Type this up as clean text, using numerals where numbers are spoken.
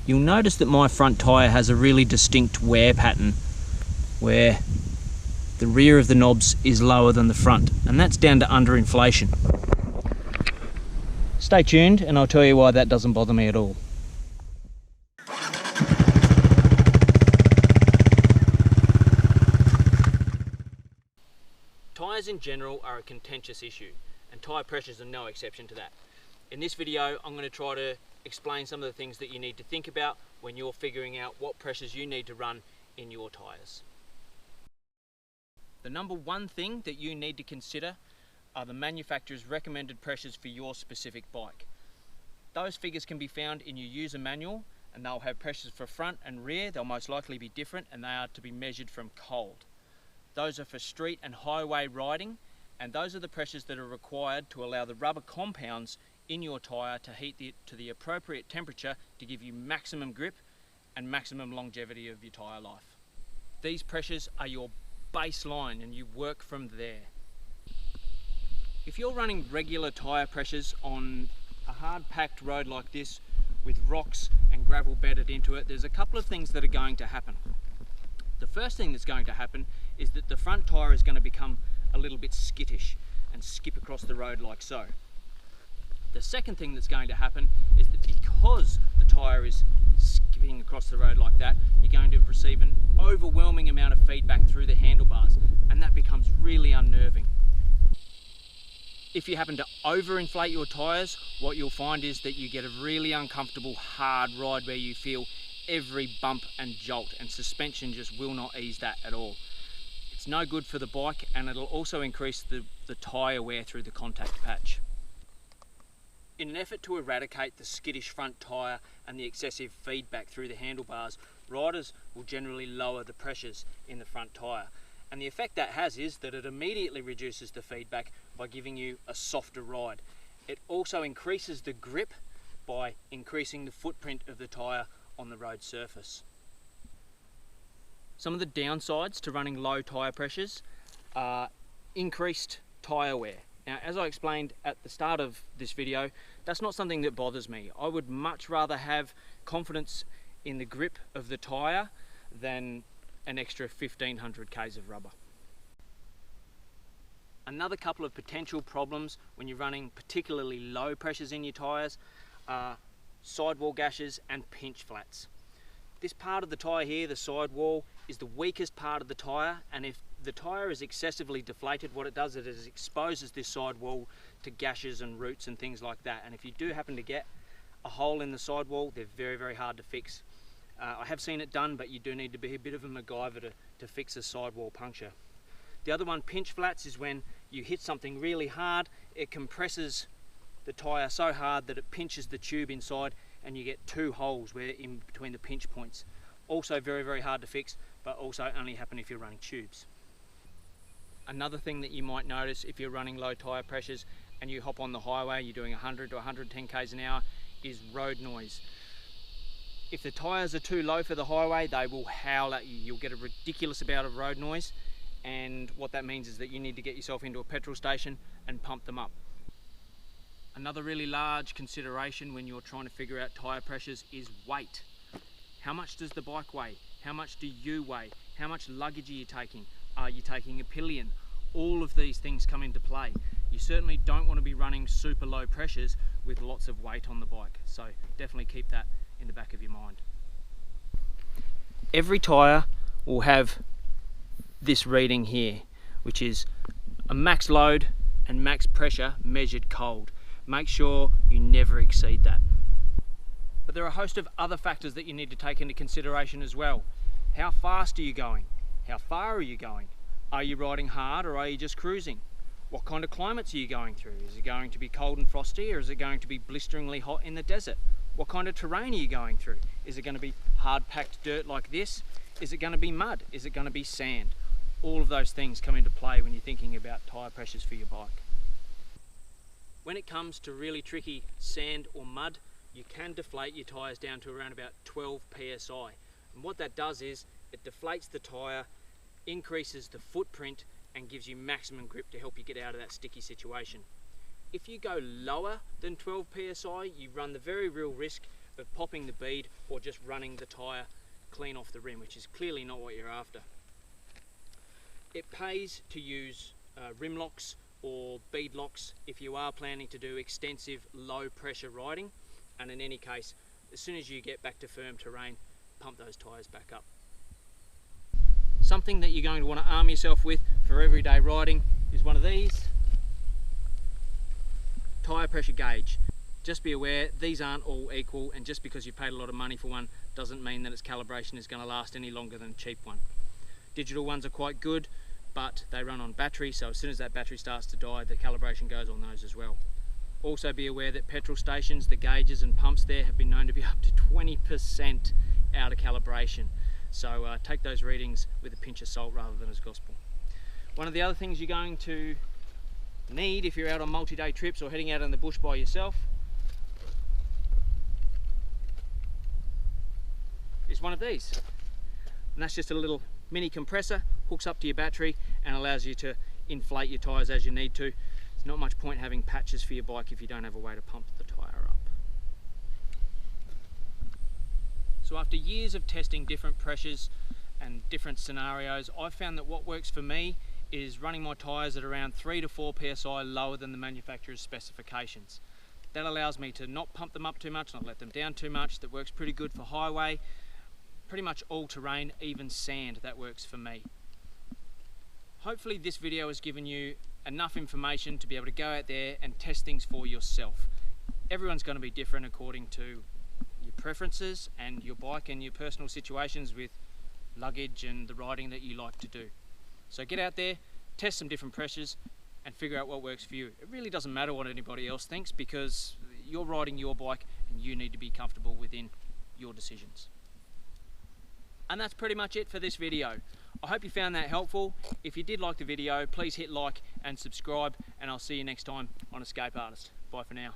you'll notice that my front tyre has a really distinct wear pattern where the rear of the knobs is lower than the front, and that's down to underinflation. Stay tuned and I'll tell you why that doesn't bother me at all. Tyres in general are a contentious issue, and tyre pressures are no exception to that. In this video, I'm going to try to explain some of the things that you need to think about when you're figuring out what pressures you need to run in your tyres. The number one thing that you need to consider are the manufacturer's recommended pressures for your specific bike. Those figures can be found in your user manual, and they'll have pressures for front and rear. They'll most likely be different, and they are to be measured from cold. Those are for street and highway riding, and those are the pressures that are required to allow the rubber compounds in your tyre to heat to the appropriate temperature to give you maximum grip and maximum longevity of your tyre life. These pressures are your baseline, and you work from there. If you're running regular tyre pressures on a hard packed road like this with rocks and gravel bedded into it, there's a couple of things that are going to happen. The first thing that's going to happen is that the front tyre is going to become a little bit skittish and skip across the road like so. The second thing that's going to happen is that because the tyre is skipping across the road like that, you're going to receive an overwhelming amount of feedback through the handlebars, and that becomes really unnerving. If you happen to overinflate your tyres, what you'll find is that you get a really uncomfortable hard ride where you feel every bump and jolt, and suspension just will not ease that at all. It's no good for the bike, and it'll also increase the tyre wear through the contact patch. In an effort to eradicate the skittish front tyre and the excessive feedback through the handlebars, riders will generally lower the pressures in the front tyre. And the effect that has is that it immediately reduces the feedback by giving you a softer ride. It also increases the grip by increasing the footprint of the tyre on the road surface. Some of the downsides to running low tyre pressures are increased tyre wear. Now, as I explained at the start of this video, that's not something that bothers me. I would much rather have confidence in the grip of the tyre than an extra 1500 k's of rubber. Another couple of potential problems when you're running particularly low pressures in your tyres are sidewall gashes and pinch flats. This part of the tyre here, the sidewall, is the weakest part of the tyre, and if the tyre is excessively deflated, what it does is it exposes this sidewall to gashes and roots and things like that. And if you do happen to get a hole in the sidewall, they're very, very hard to fix. I have seen it done, but you do need to be a bit of a MacGyver to fix a sidewall puncture. The other one, pinch flats, is when you hit something really hard, it compresses the tyre so hard that it pinches the tube inside, and you get two holes in between the pinch points. Also very, very hard to fix, but also only happen if you're running tubes. Another thing that you might notice if you're running low tyre pressures and you hop on the highway, you're doing 100 to 110 k's an hour, is road noise. If the tyres are too low for the highway, they will howl at you. You'll get a ridiculous amount of road noise, and what that means is that you need to get yourself into a petrol station and pump them up. Another really large consideration when you're trying to figure out tyre pressures is weight. How much does the bike weigh? How much do you weigh? How much luggage are you taking? Are you taking a pillion? All of these things come into play. You certainly don't want to be running super low pressures with lots of weight on the bike, so definitely keep that in the back of your mind. Every tyre will have this reading here, which is a max load and max pressure measured cold. Make sure you never exceed that. But there are a host of other factors that you need to take into consideration as well. How fast are you going? How far are you going? Are you riding hard or are you just cruising? What kind of climates are you going through? Is it going to be cold and frosty, or is it going to be blisteringly hot in the desert? What kind of terrain are you going through? Is it going to be hard packed dirt like this? Is it going to be mud? Is it going to be sand? All of those things come into play when you're thinking about tyre pressures for your bike. When it comes to really tricky sand or mud, you can deflate your tyres down to around about 12 psi. And what that does is it deflates the tyre, increases the footprint, and gives you maximum grip to help you get out of that sticky situation. If you go lower than 12 psi, you run the very real risk of popping the bead or just running the tyre clean off the rim, which is clearly not what you're after. It pays to use rim locks or bead locks if you are planning to do extensive low pressure riding, and in any case, as soon as you get back to firm terrain, pump those tyres back up. Something that you're going to want to arm yourself with for everyday riding is one of these tyre pressure gauge. Just be aware, these aren't all equal, and just because you've paid a lot of money for one doesn't mean that its calibration is going to last any longer than a cheap one. Digital ones are quite good, but they run on battery, so as soon as that battery starts to die, the calibration goes on those as well. Also be aware that petrol stations, the gauges and pumps there have been known to be up to 20% out of calibration. So take those readings with a pinch of salt rather than as gospel. One of the other things you're going to need if you're out on multi-day trips or heading out in the bush by yourself is one of these. And that's just a little mini compressor, hooks up to your battery and allows you to inflate your tyres as you need to. There's not much point having patches for your bike if you don't have a way to pump the tyre up. So after years of testing different pressures and different scenarios, I've found that what works for me is running my tyres at around 3 to 4 psi lower than the manufacturer's specifications. That allows me to not pump them up too much, not let them down too much. That works pretty good for highway, pretty much all terrain, even sand, that works for me. Hopefully this video has given you enough information to be able to go out there and test things for yourself. Everyone's going to be different according to your preferences and your bike and your personal situations with luggage and the riding that you like to do. So get out there, test some different pressures and figure out what works for you. It really doesn't matter what anybody else thinks because you're riding your bike and you need to be comfortable within your decisions. And that's pretty much it for this video. I hope you found that helpful. If you did like the video, please hit like and subscribe, and I'll see you next time on Escape Artist. Bye for now.